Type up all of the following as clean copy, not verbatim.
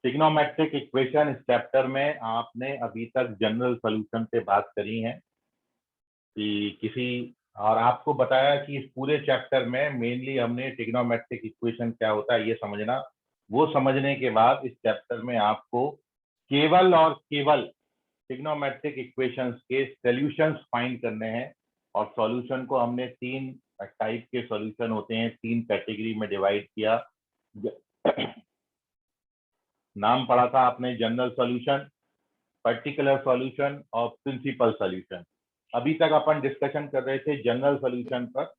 Trigonometric equation इस chapter में आपने अभी तक जनरल सॉल्यूशन पे बात करी है कि किसी और आपको बताया कि इस पूरे चैप्टर में मेनली हमने ट्रिग्नोमेट्रिक इक्वेशन क्या होता है ये समझना। वो समझने के बाद इस चैप्टर में आपको केवल और केवल ट्रिग्नोमेट्रिक इक्वेशंस के सॉल्यूशंस फाइंड करने हैं। और सॉल्यूशन को हमने तीन टाइप के सॉल्यूशन होते हैं, तीन कैटेगरी में डिवाइड किया। नाम पढ़ा था आपने जनरल सॉल्यूशन, पर्टिकुलर सॉल्यूशन और प्रिंसिपल सॉल्यूशन। अभी तक अपन डिस्कशन कर रहे थे जनरल सॉल्यूशन पर।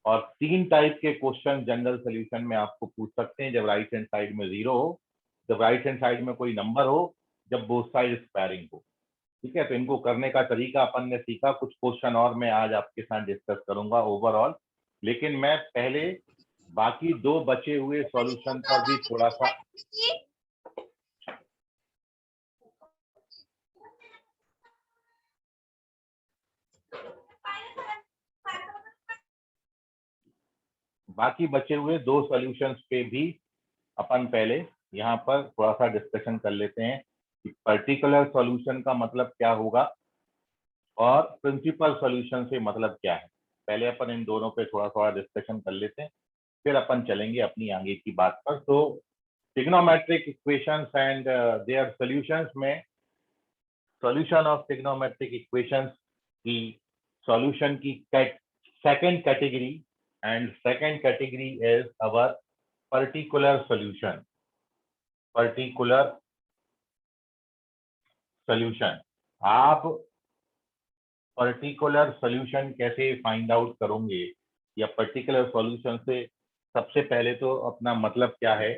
और तीन टाइप के क्वेश्चन जनरल सॉल्यूशन में आपको पूछ सकते हैं, जब राइट हैंड साइड में 0 हो, जब राइट हैंड साइड में कोई नंबर हो, जब बोथ साइड स्क्वायरिंग हो। ठीक है, तो इनको करने का तरीका अपन ने सीखा। कुछ क्वेश्चन और मैं आज आपके साथ डिस्कस करूंगा ओवरऑल, लेकिन मैं पहले बाकी दो बचे हुए सॉल्यूशन पर भी थोड़ा सा बाकी बचे हुए दो सॉल्यूशंस पे भी अपन पहले यहाँ पर थोड़ा सा डिस्कशन कर लेते हैं कि पर्टिकुलर सॉल्यूशन का मतलब क्या होगा और प्रिंसिपल सॉल्यूशन से मतलब क्या है। पहले अपन इन दोनों पे थोड़ा थोड़ा डिस्कशन कर लेते हैं, फिर अपन चलेंगे अपनी आगे की बात पर। तो trigonometric equations and their solutions में सॉल्यूशन ऑफ ट्रिग्नोमेट्रिक इक्वेशंस की सॉल्यूशन की second category, and second category is our particular solution. Particular solution, आप पर्टिकुलर सॉल्यूशन कैसे फाइंड आउट करोगे या पर्टिकुलर सॉल्यूशन से सबसे पहले तो अपना मतलब क्या है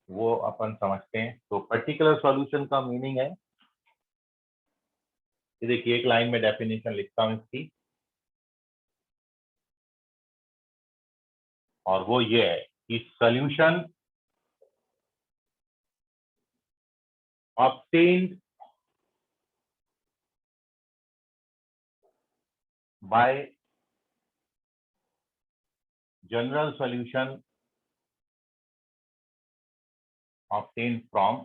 वो अपन समझते हैं। तो पर्टिकुलर सॉल्यूशन का मीनिंग है, ये देखिए एक लाइन में डेफिनेशन लिखता हूं इसकी, और वो ये है कि solution obtained by general solution obtained from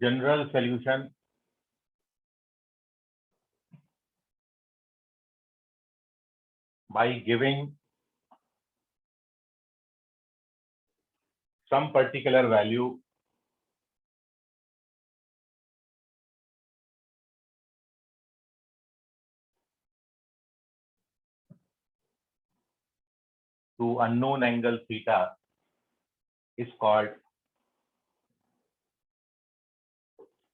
general solution by giving some particular value to unknown angle theta is called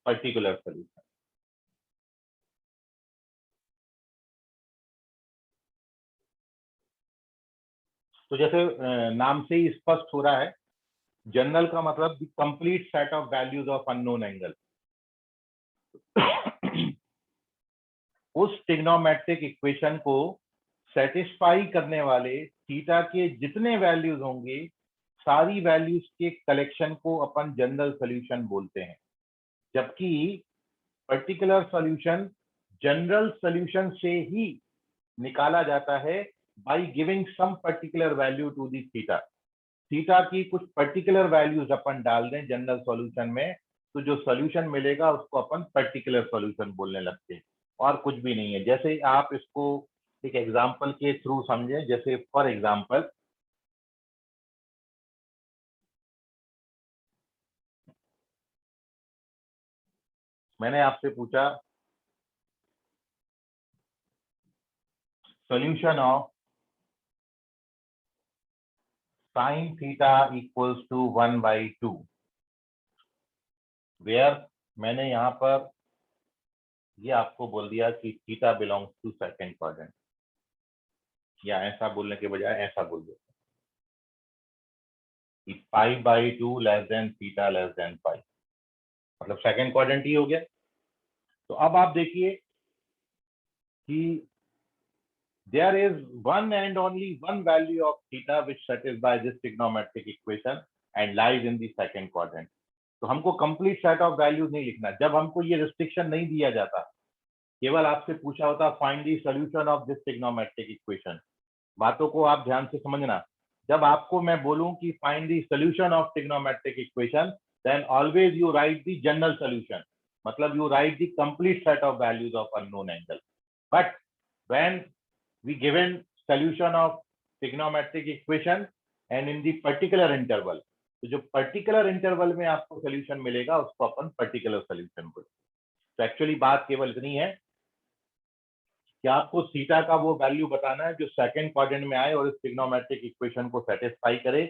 particular solution. तो जैसे नाम से ही स्पष्ट हो रहा है, जनरल का मतलब complete set of values of unknown angle. उस ट्रिग्नोमेट्रिक इक्वेशन को सेटिस्फाई करने वाले थीटा के जितने वैल्यूज होंगे, सारी वैल्यूज के कलेक्शन को अपन जनरल सॉल्यूशन बोलते हैं। जबकि पर्टिकुलर सॉल्यूशन जनरल सॉल्यूशन से ही निकाला जाता है by giving some particular value to the theta. Theta की कुछ पर्टिकुलर वैल्यूज अपन डाल दें जनरल सॉल्यूशन में, तो जो सॉल्यूशन मिलेगा उसको अपन पर्टिकुलर सॉल्यूशन बोलने लगते हैं, और कुछ भी नहीं है। जैसे आप इसको एक एग्जांपल के थ्रू समझें, जैसे फॉर एग्जांपल मैंने आपसे पूछा solution of sine theta equals to 1/2, where मैंने यहाँ पर ये आपको बोल दिया कि theta belongs to second quadrant, या ऐसा बोलने के बजाय ऐसा बोल दो कि π/2 less than theta less than pi, मतलब सेकंड क्वाड्रेंट ही हो गया। तो अब आप देखिए कि there is one and only one value of theta which satisfies this trigonometric equation and lies in the second quadrant. तो हमको कंप्लीट सेट ऑफ वैल्यूज नहीं लिखना। जब हमको ये रिस्ट्रिक्शन नहीं दिया जाता, केवल आपसे पूछा होता find the solution of this trigonometric equation. बातों को आप ध्यान से समझना, जब आपको मैं बोलूं कि find the solution of trigonometric equation, then always you write the general solution, मतलब you write the complete set of values of unknown angle. But when we given solution of trigonometric equation and in the particular interval, तो जो particular interval में आपको solution मिलेगा उसको अपन particular solution बोलते हैं. तो एक्चुअली बात केवल इतनी है कि आपको थीटा का वो वैल्यू बताना है जो सेकंड क्वाड्रेंट में आए और इस ट्रिग्नोमेट्रिक इक्वेशन को सेटिस्फाई करे.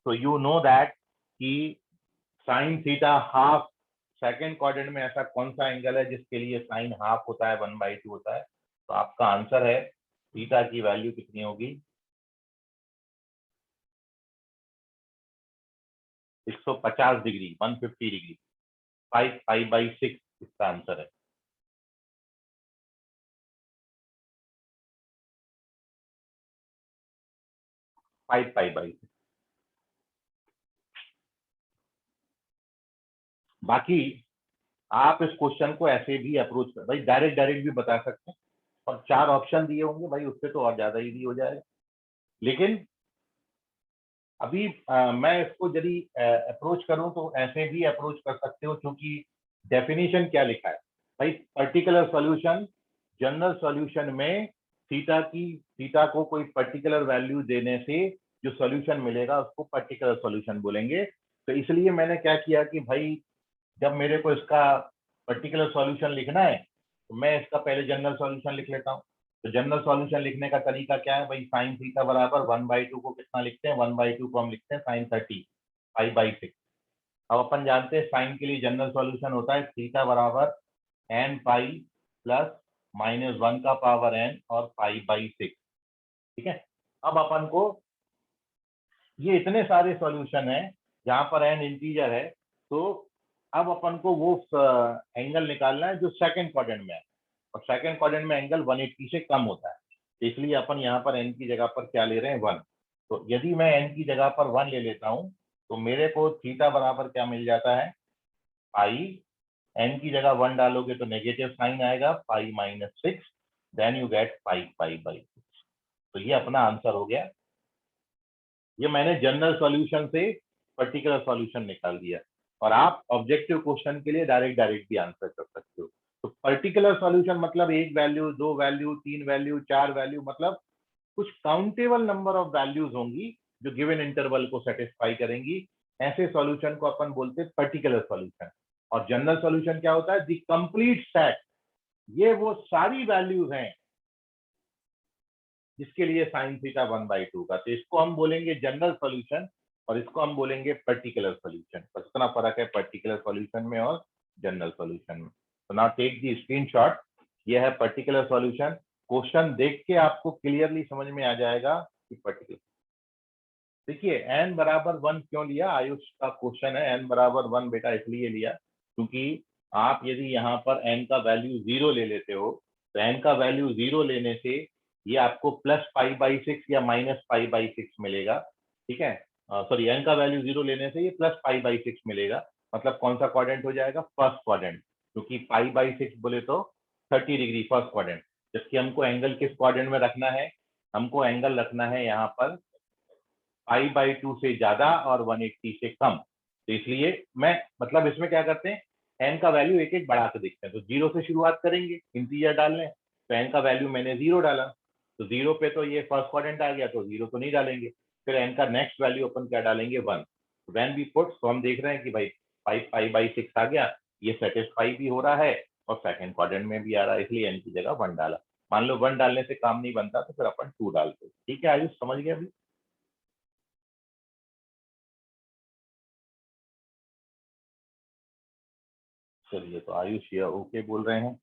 तो यू नो दैट कि sine theta half, second quadrant में ऐसा कौन सा एंगल है जिसके लिए साइन हाफ होता है, 1/2 होता है. तो आपका आंसर है थीटा की वैल्यू कितनी होगी, 150 डिग्री, 150 डिग्री, 5 पाई/6 इसका आंसर है. फाइव पाई/6. बाकी आप इस क्वेश्चन को ऐसे भी अप्रोच कर, भाई डायरेक्ट डायरेक्ट भी बता सकते हैं, और 4 ऑप्शन दिए होंगे भाई, उससे तो और ज्यादा इजी हो जाएगा. लेकिन अभी मैं इसको यदि अप्रोच करूं तो ऐसे भी अप्रोच कर सकते हो, क्योंकि डेफिनेशन क्या लिखा है भाई, पर्टिकुलर सॉल्यूशन, जनरल सॉल्यूशन में थीटा को कोई पर्टिकुलर वैल्यू देने से जो सॉल्यूशन मिलेगा उसको पर्टिकुलर सॉल्यूशन बोलेंगे. तो इसलिए मैंने क्या किया कि भाई जब मेरे को इसका पर्टिकुलर सॉल्यूशन लिखना है तो मैं इसका पहले जनरल सॉल्यूशन लिख लेता हूँ. तो जनरल सॉल्यूशन लिखने का तरीका क्या है भाई, साइन थीटा बराबर 1/2 को कितना लिखते हैं, 1/2 को हम लिखते हैं साइन 30 पाई/6. अब अपन जानते हैं साइन के लिए जनरल सॉल्यूशन होता है थीटा बराबर n पाई प्लस -1 का पावर n और पाई/6. ठीक है. अब अपन को ये इतने सारे सॉल्यूशन है जहां पर n इंटीजर है, तो अब अपन को वो एंगल निकालना है जो सेकंड क्वाड्रेंट में है, और सेकंड क्वाड्रेंट में एंगल 180 से कम होता है. तो इसलिए अपन यहाँ पर n की जगह पर क्या ले रहे हैं, 1. तो यदि मैं n की जगह पर 1 ले लेता हूँ तो मेरे को थीटा बराबर क्या मिल जाता है, पाई. n की जगह 1 डालोगे तो नेगेटिव साइन आएगा, पाई-6, देन यू गेट 5 पाई/6. तो ये अपना आंसर हो गया. ये मैंने जनरल सॉल्यूशन से पर्टिकुलर सॉल्यूशन निकाल दिया, और आप ऑब्जेक्टिव क्वेश्चन के लिए डायरेक्ट डायरेक्ट भी आंसर कर सकते हो. तो पर्टिकुलर सॉल्यूशन मतलब एक वैल्यू, दो वैल्यू, तीन वैल्यू, चार वैल्यू, मतलब कुछ काउंटेबल नंबर ऑफ वैल्यूज होंगी जो गिवन इंटरवल को सेटिस्फाई करेंगी. ऐसे सॉल्यूशन को अपन बोलते हैं पर्टिकुलर सॉल्यूशन. और जनरल सॉल्यूशन क्या होता है, द कंप्लीट सेट, ये वो सारी वैल्यूज हैं जिसके लिए साइन थीटा 1/2 का. तो इसको हम बोलेंगे जनरल सॉल्यूशन और इसको हम बोलेंगे पर्टिकुलर सॉल्यूशन. बस इतना फर्क है पर्टिकुलर सॉल्यूशन में और जनरल सॉल्यूशन में. तो नाउ टेक दी स्क्रीनशॉट. ये है पर्टिकुलर सॉल्यूशन. क्वेश्चन देख के आपको क्लियरली समझ में आ जाएगा कि पर्टिकुलर. देखिए n बराबर 1 क्यों लिया, आयुष का क्वेश्चन है. n बराबर 1 बेटा इसलिए लिया क्योंकि आप यदि यहाँ पर n का वैल्यू 0 ले लेते हो तो n का वैल्यू 0 लेने से ये आपको प्लस पाई/6 या माइनस पाई/6 मिलेगा. ठीक है. सॉरी, n का वैल्यू 0 लेने से ये प्लस पाई/6 मिलेगा. मतलब कौन सा क्वाड्रेंट हो जाएगा, फर्स्ट क्वाड्रेंट, क्योंकि पाई/6 बोले तो 30 डिग्री फर्स्ट क्वाड्रेंट. जबकि हमको एंगल किस क्वाड्रेंट में रखना है, हमको एंगल रखना है यहाँ पर पाई/2 से ज्यादा और 180 से कम. तो इसलिए मैं, मतलब इसमें क्या करते हैं, एन का वैल्यू एक एक बढ़ा के देखते हैं. तो 0 से शुरुआत करेंगे इंटीजर डालने. तो एन का वैल्यू मैंने 0 डाला, तो 0 पे तो ये फर्स्ट क्वाड्रेंट आ गया, तो 0 तो नहीं डालेंगे. फिर एन का नेक्स्ट वैल्यू अपन क्या डालेंगे, 1. व्हेन वी पुट, तो हम देख रहे हैं कि भाई 5 पाई/6 आ गया, ये सेटिस्फाई भी हो रहा है और सेकंड क्वाड्रेंट में भी आ रहा है, इसलिए एन की जगह 1 डाला. मान लो 1 डालने से काम नहीं बनता तो फिर अपन 2 डालते. ठीक है आयुष, समझ गया अभी. चलिए, तो आयुष ये ओके बोल रहे हैं,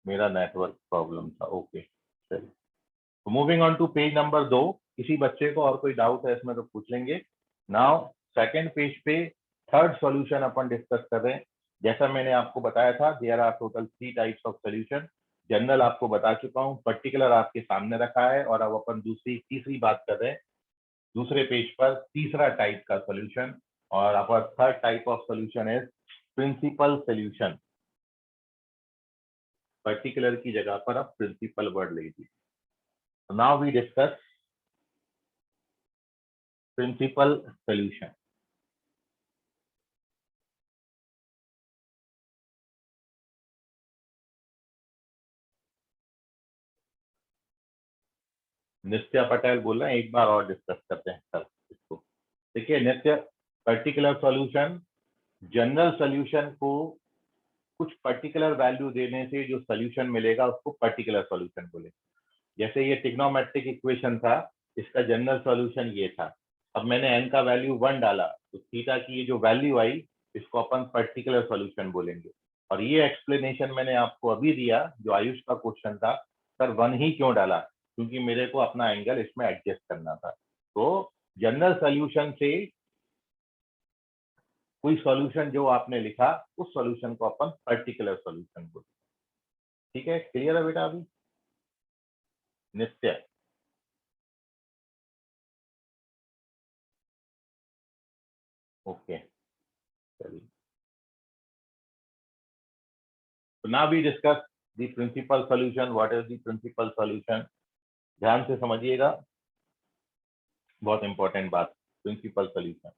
मेरा नेटवर्क प्रॉब्लम था. ओके चलिए. तो moving on to page number 2. किसी बच्चे को और कोई डाउट है इसमें तो पूछ लेंगे. नाउ सेकंड पेज पे थर्ड सॉल्यूशन अपन डिस्कस कर रहे हैं. जैसा मैंने आपको बताया था, there are total 3 types of solution. General आपको बता चुका हूँ, पर्टिकुलर आपके सामने रखा है, और अब अपन तीसरी बात कर रहे हैं. दूसरे पेज पर तीसरा टाइप का सॉल्यूशन, और upper third type of solution is principal solution. Particular की जगह पर आप प्रिंसिपल वर्ड ले लीजिए. Now we discuss principal solution. Nitya Patel बोल रहे हैं, एक बार और डिस्कस करते हैं सर इसको। देखिए नित्य, पर्टिकुलर सॉल्यूशन, जनरल सॉल्यूशन को कुछ पर्टिकुलर वैल्यू देने से जो सॉल्यूशन मिलेगा उसको पर्टिकुलर सॉल्यूशन बोले। जैसे ये ट्रिग्नोमेट्रिक इक्वेशन था, इसका जनरल सॉल्यूशन ये था। अब मैंने n का वैल्यू 1 डाला तो थीटा की ये जो वैल्यू आई इसको अपन पर्टिकुलर सॉल्यूशन बोलेंगे। और ये एक्सप्लेनेशन मैंने आपको अभी दिया जो आयुष का क्वेश्चन था, सर 1 ही क्यों डाला, क्योंकि मेरे को अपना एंगल इसमें एडजस्ट करना था। तो जनरल सॉल्यूशन से कोई सॉल्यूशन जो आपने लिखा उस सॉल्यूशन को अपन पर्टिकुलर सॉल्यूशन बोलते। ठीक है, क्लियर है बेटा अभी? नित्य, ओके, चलिए। So now we discuss the principal solution. What is the principal solution? ध्यान से समझिएगा, बहुत इंपॉर्टेंट बात, प्रिंसिपल सॉल्यूशन।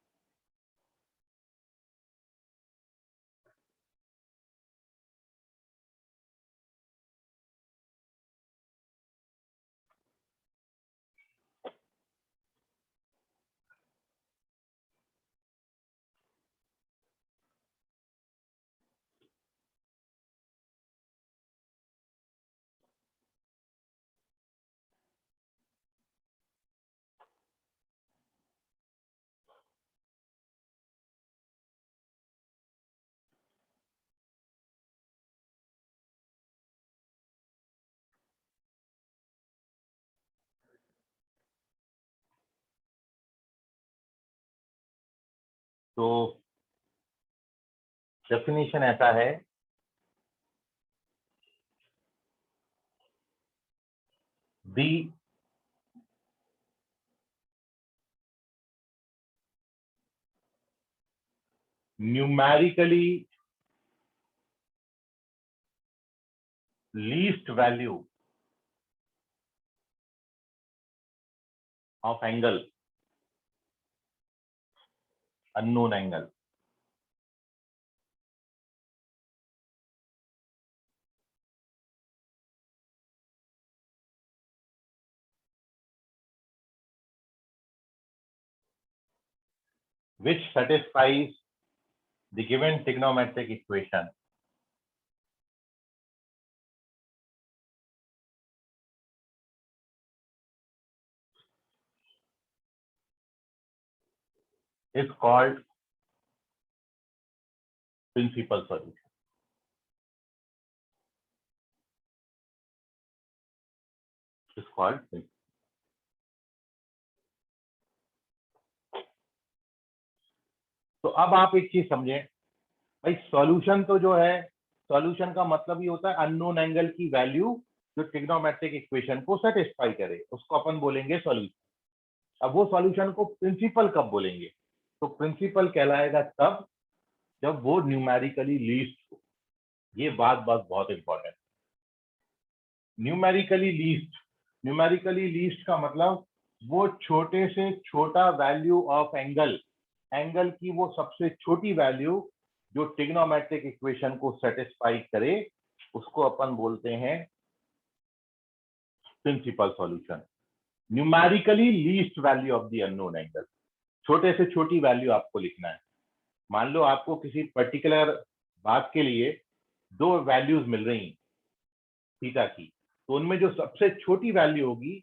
तो डेफिनेशन ऐसा है, the numerically least value of angle, unknown angle, which satisfies the given trigonometric equation is called principal solution. Is called principal. तो अब आप एक चीज समझें भाई, सॉल्यूशन तो जो है, सॉल्यूशन का मतलब ये होता है अननोन एंगल की वैल्यू जो ट्रिग्नोमेट्रिक इक्वेशन को सेटिस्फाई करे, उसको अपन बोलेंगे सॉल्यूशन। अब वो सॉल्यूशन को प्रिंसिपल कब बोलेंगे? तो प्रिंसिपल कहलाएगा तब जब वो न्यूमेरिकली लीस्ट हो। ये बात बहुत इंपॉर्टेंट। न्यूमेरिकली लीस्ट का मतलब वो छोटे से छोटा वैल्यू ऑफ एंगल, एंगल की वो सबसे छोटी वैल्यू जो ट्रिग्नोमेट्रिक इक्वेशन को सेटिस्फाई करे, उसको अपन बोलते हैं principal solution. Numerically least value of the unknown angle, छोटे से छोटी वैल्यू आपको लिखना है। मान लो आपको किसी पर्टिकुलर बात के लिए दो वैल्यूज मिल रही थीटा की, तो उनमें जो सबसे छोटी वैल्यू होगी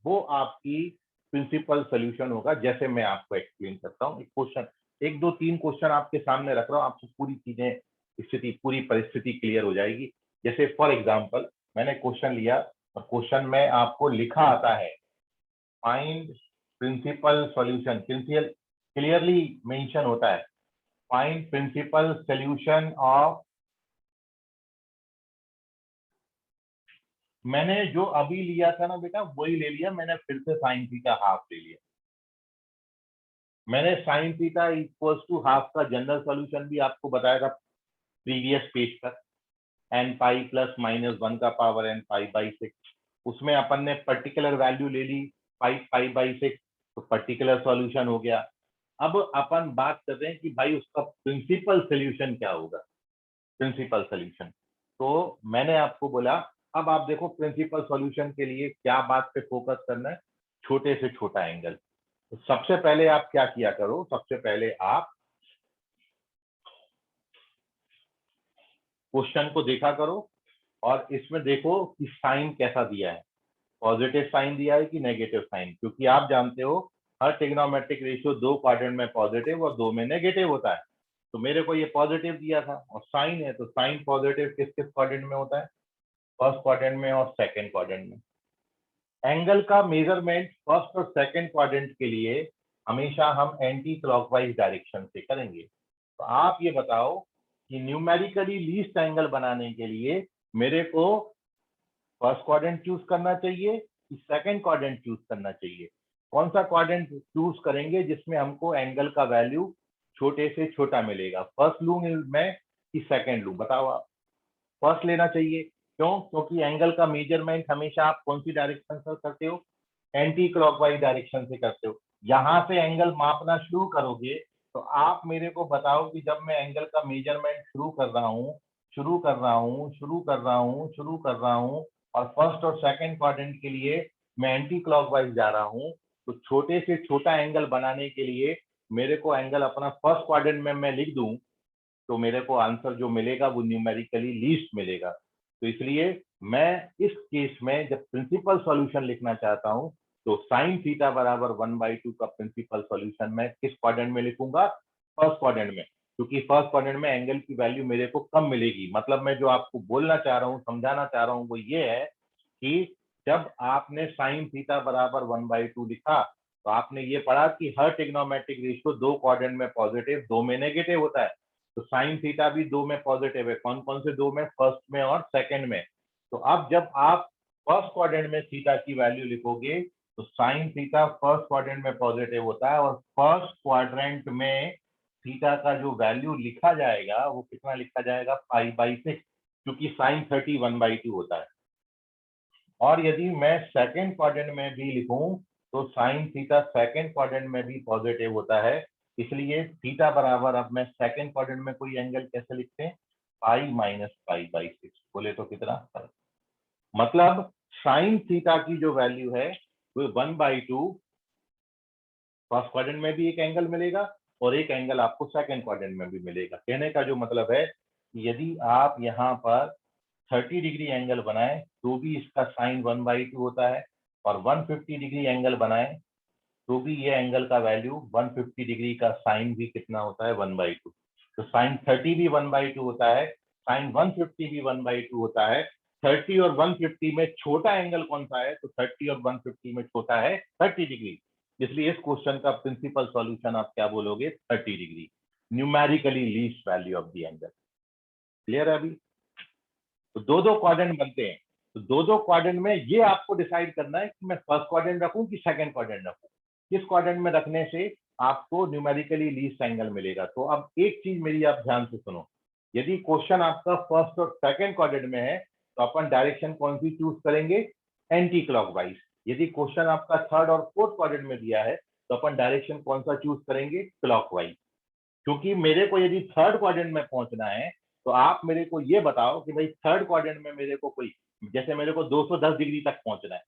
वो आपकी प्रिंसिपल सॉल्यूशन होगा। जैसे मैं आपको एक्सप्लेन करता हूँ, एक क्वेश्चन, एक दो तीन क्वेश्चन आपके सामने रख रहा हूँ, आपको पूरी चीजें, स्थिति, पूरी परिस्थिति क्लियर हो जाएगी। जैसे फॉर एग्जांपल मैंने क्वेश्चन लिया और क्वेश्चन में आपको लिखा आता है find principal solution, clearly mention होता है फाइंड प्रिंसिपल सॉल्यूशन ऑफ, मैंने जो अभी लिया था ना बेटा वही ले लिया, मैंने फिर से साइन थीटा हाफ ले लिया। मैंने sine theta equals to half का जनरल सॉल्यूशन भी आपको बताया था प्रीवियस पेज पर, एन पाई प्लस माइनस 1 का पावर एन पाई बाई 6। उसमें अपन ने पर्टिकुलर वैल्यू ले ली 5 पाई बाई 6, तो पर्टिकुलर सॉल्यूशन हो गया। अब अपन बात कर रहे हैं कि भाई उसका प्रिंसिपल सोल्यूशन क्या होगा। प्रिंसिपल सोल्यूशन, तो मैंने आपको बोला अब आप देखो प्रिंसिपल सॉल्यूशन के लिए क्या बात पे फोकस करना है, छोटे से छोटा एंगल। तो सबसे पहले आप क्या किया करो, सबसे पहले आप क्वेश्चन को देखा करो और इसमें देखो कि साइन कैसा दिया है, पॉजिटिव साइन दिया है कि नेगेटिव साइन, क्योंकि आप जानते हो हर ट्रिग्नोमेट्रिक रेशियो दो क्वाड्रेंट में पॉजिटिव और दो में नेगेटिव होता है। तो मेरे को ये पॉजिटिव दिया था और साइन है, तो साइन पॉजिटिव किस किस क्वाड्रेंट में होता है, फर्स्ट क्वाड्रेंट में और सेकंड क्वाड्रेंट में। एंगल का मेजरमेंट फर्स्ट और सेकंड क्वाड्रेंट के लिए हमेशा हम एंटी क्लॉकवाइज डायरेक्शन से करेंगे। तो आप ये बताओ कि न्यूमेरिकली लीस्ट एंगल बनाने के लिए मेरे को फर्स्ट क्वाड्रेंट चूज करना चाहिए कि सेकंड क्वाड्रेंट चूज करना चाहिए। कौन सा क्वाड्रेंट चूज करेंगे जिसमें हमको एंगल का वैल्यू छोटे से छोटा मिलेगा, फर्स्ट लूं मैं कि सेकंड लूं, बताओ आप। फर्स्ट लेना चाहिए, क्यों? क्योंकि एंगल का मेजरमेंट हमेशा आप कौन सी डायरेक्शन से करते हो, एंटी क्लॉकवाइज डायरेक्शन से करते हो। यहां से एंगल मापना शुरू करोगे तो आप मेरे को बताओ कि जब मैं एंगल का मेजरमेंट शुरू कर रहा हूँ, शुरू कर रहा हूँ, शुरू कर रहा हूँ, शुरू कर रहा हूँ और फर्स्ट और सेकंड क्वाड्रेंट के लिए मैं एंटी क्लॉकवाइज जा रहा हूँ, तो छोटे से छोटा एंगल बनाने के लिए मेरे को एंगल अपना फर्स्ट क्वाड्रेंट में मैं लिख दूं तो मेरे को आंसर जो मिलेगा वो न्यूमेरिकली लीस्ट मिलेगा। तो इसलिए मैं इस केस में जब प्रिंसिपल सॉल्यूशन लिखना चाहता हूं तो साइन थीटा बराबर 1/2 का प्रिंसिपल सॉल्यूशन मैं किस क्वाड्रेंट में लिखूंगा, फर्स्ट क्वाड्रेंट में, क्योंकि फर्स्ट क्वाड्रेंट में एंगल की वैल्यू मेरे को कम मिलेगी। मतलब मैं जो आपको बोलना चाह रहा हूँ, समझाना चाह रहा हूँ वो ये है कि जब आपने साइन थीटा बराबर 1/2 लिखा तो आपने ये पढ़ा कि हर ट्रिग्नोमेट्रिक रेशियो दो क्वाड्रेंट में पॉजिटिव दो में नेगेटिव होता है। तो साइन थीटा भी दो में पॉजिटिव है, कौन कौन से दो में, फर्स्ट में और सेकंड में। तो अब जब आप फर्स्ट क्वाड्रेंट में थीटा की वैल्यू लिखोगे तो साइन थीटा फर्स्ट क्वाड्रेंट में पॉजिटिव होता है और फर्स्ट क्वाड्रेंट में थीटा का जो वैल्यू लिखा जाएगा वो कितना लिखा जाएगा, 5/6, क्योंकि साइन 30 1/2 होता है। और यदि मैं सेकंड क्वाड्रेंट में भी लिखूं तो साइन थीटा सेकंड क्वाड्रेंट में भी पॉजिटिव होता है। इसलिए थीटा बराबर, अब मैं सेकंड क्वाड्रेंट में कोई एंगल कैसे लिखते हैं, पाई माइनस पाई बाई 6, बोले तो कितना, मतलब साइन थीटा की जो वैल्यू है वो 1/2, फर्स्ट क्वाड्रेंट में भी एक एंगल मिलेगा और एक एंगल आपको सेकंड क्वाड्रेंट में भी मिलेगा। कहने का जो मतलब है यदि आप यहाँ पर 30 डिग्री एंगल बनाए तो भी इसका साइन 1/2 होता है और 150 डिग्री एंगल बनाए तो भी ये एंगल का वैल्यू 150 डिग्री का साइन भी कितना होता है, 1/2। तो साइन 30 भी 1/2 होता है, साइन 150 भी 1/2 होता है। 30 और 150 में छोटा एंगल कौन सा है, तो 30 और 150 में छोटा है 30 डिग्री। इसलिए इस क्वेश्चन का प्रिंसिपल सॉल्यूशन आप क्या बोलोगे, 30 degree, numerically least value of the angle. Clear है अभी? तो दो दो क्वाड्रेंट बनते हैं, तो दो दो क्वाड्रेंट में ये आपको डिसाइड करना है कि मैं फर्स्ट क्वाड्रेंट रखूं कि सेकंड क्वाड्रेंट रखूं, किस क्वाड्रेंट में रखने से आपको न्यूमेरिकली लीस्ट एंगल मिलेगा। तो अब एक चीज मेरी आप ध्यान से सुनो, यदि क्वेश्चन आपका फर्स्ट और सेकंड क्वाड्रेंट में है तो अपन डायरेक्शन कौन सी चूज करेंगे, एंटी क्लॉकवाइज। यदि क्वेश्चन आपका थर्ड और फोर्थ क्वाड्रेंट में दिया है तो अपन डायरेक्शन कौन सा चूज करेंगे, क्लॉकवाइज। क्योंकि मेरे को यदि थर्ड क्वाड्रेंट में पहुंचना है तो आप मेरे को ये बताओ कि भाई थर्ड क्वाड्रेंट में मेरे को कोई, जैसे मेरे को 210 डिग्री तक पहुंचना है,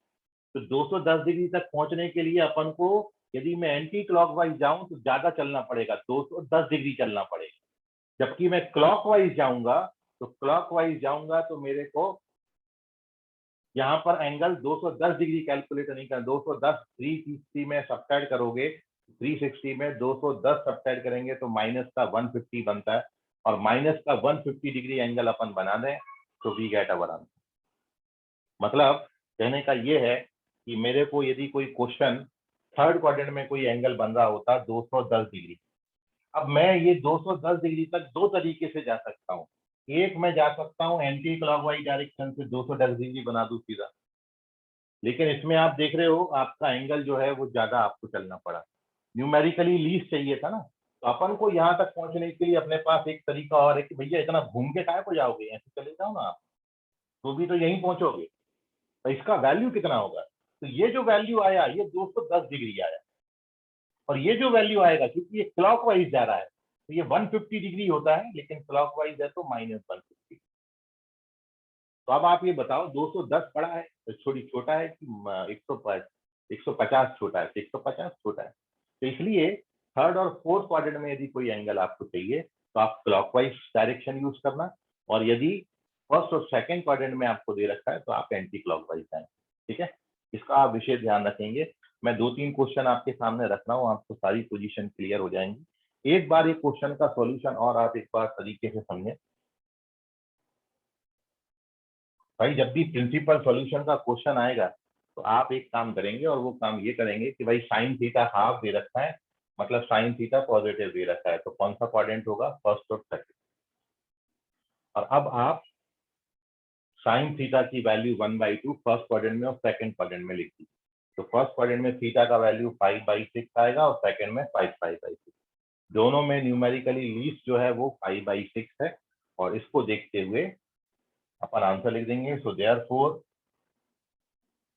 तो 210 डिग्री तक पहुंचने के लिए अपन को यदि मैं एंटी क्लॉकवाइज जाऊं तो ज्यादा चलना पड़ेगा, 210 डिग्री चलना पड़ेगा। जबकि मैं क्लॉकवाइज जाऊंगा तो क्लॉकवाइज जाऊंगा तो मेरे को यहाँ पर एंगल 210 डिग्री कैलकुलेट नहीं करना, 210 360 में सब्ट्रैक्ट करोगे, 360 में 210 सब्ट्रैक्ट करेंगे तो माइनस का 150 बनता है और माइनस का 150 डिग्री एंगल अपन बना दें तो वी गेट अवर आंसर। मतलब कहने का ये है कि मेरे को यदि कोई क्वेश्चन थर्ड क्वाड्रेंट में कोई एंगल बन रहा होता 210 डिग्री, अब मैं ये 210 डिग्री तक दो तरीके से जा सकता हूँ। एक, मैं जा सकता हूँ एंटी क्लॉकवाइज डायरेक्शन से 210 डिग्री बना दूं सीधा, लेकिन इसमें आप देख रहे हो आपका एंगल जो है वो ज्यादा आपको चलना पड़ा, न्यूमेरिकली लीस्ट चाहिए था ना। तो अपन को यहाँ तक पहुंचने के लिए अपने पास एक तरीका और है कि भैया इतना घूम के काहे को जाओगे, ऐसे चले जाओ ना आप, तो भी तो यहीं पहुंचोगे। तो इसका वैल्यू कितना होगा, तो ये जो वैल्यू आया ये 210 डिग्री आया। और ये जो वैल्यू आएगा, क्योंकि ये क्लॉकवाइज जा रहा है, तो ये 150 डिग्री होता है, लेकिन क्लॉकवाइज है तो -150। तो अब आप ये बताओ 210 बड़ा है तो छोटा है कि 150 छोटा है? 150 छोटा है। तो इसलिए थर्ड और फोर्थ क्वाड्रेंट में यदि कोई एंगल आपको चाहिए तो आप क्लॉकवाइज डायरेक्शन यूज करना, और यदि फर्स्ट और सेकंड क्वाड्रेंट में आपको दे रखा है तो आप एंटी क्लॉकवाइज जाएं। ठीक है, इसका आप विशेष ध्यान रखेंगे। मैं 2-3 क्वेश्चन आपके सामने रख रहा हूँ, आपको सारी पोजीशन क्लियर हो जाएंगी। एक बार एक क्वेश्चन का सॉल्यूशन और आप एक बार तरीके से समझें भाई। जब भी प्रिंसिपल सॉल्यूशन का क्वेश्चन आएगा तो आप एक काम करेंगे, और वो काम ये करेंगे कि भाई साइन थीटा हाफ दे रखा है, मतलब साइन थीटा पॉजिटिव दे रखा है, तो कौन सा क्वाड्रेंट होगा? फर्स्ट और सेकंड। और अब आप साइन थीटा की वैल्यू 1/2 फर्स्ट क्वाड्रेंट में और सेकंड क्वाड्रेंट में लिख दीजिए। तो फर्स्ट क्वाड्रेंट में थीटा का वैल्यू 5/6 आएगा और सेकंड में 5/6। दोनों में न्यूमेरिकली लीस्ट जो है वो 5/6 है, और इसको देखते हुए अपन आंसर लिख देंगे। So therefore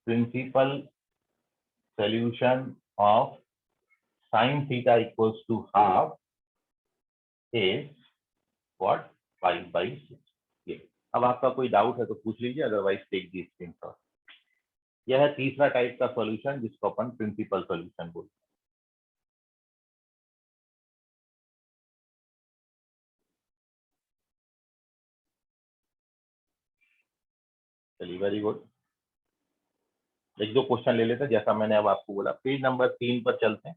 principal solution of sin theta equals to half is what? 5/6। ये अब आपका कोई डाउट है तो पूछ लीजिए, अदरवाइज टेक दी स्क्रीनशॉट। यह है तीसरा टाइप का सॉल्यूशन जिसको अपन प्रिंसिपल सॉल्यूशन बोलते हैं। चलिए, वेरी गुड। एक दो क्वेश्चन ले लेते हैं, जैसा मैंने अब आपको बोला। पेज नंबर 3 पर चलते हैं।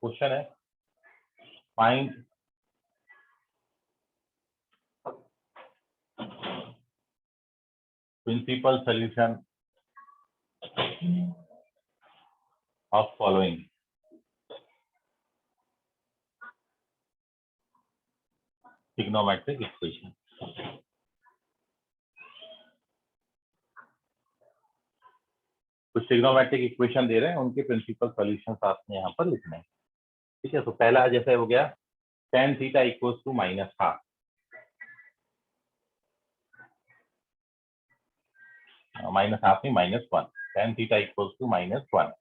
क्वेश्चन है, find principal solution of following trigonometric equation. कुछ ट्रिग्नोमेट्रिक इक्वेशन दे रहे हैं, उनके प्रिंसिपल सॉल्यूशंस आपने यहाँ पर लिखने हैं। ठीक है, तो पहला जैसे हो गया tan थीटा इक्वल्स टू -1/2, -1/2 नहीं -1, tan थीटा इक्वल्स टू -1।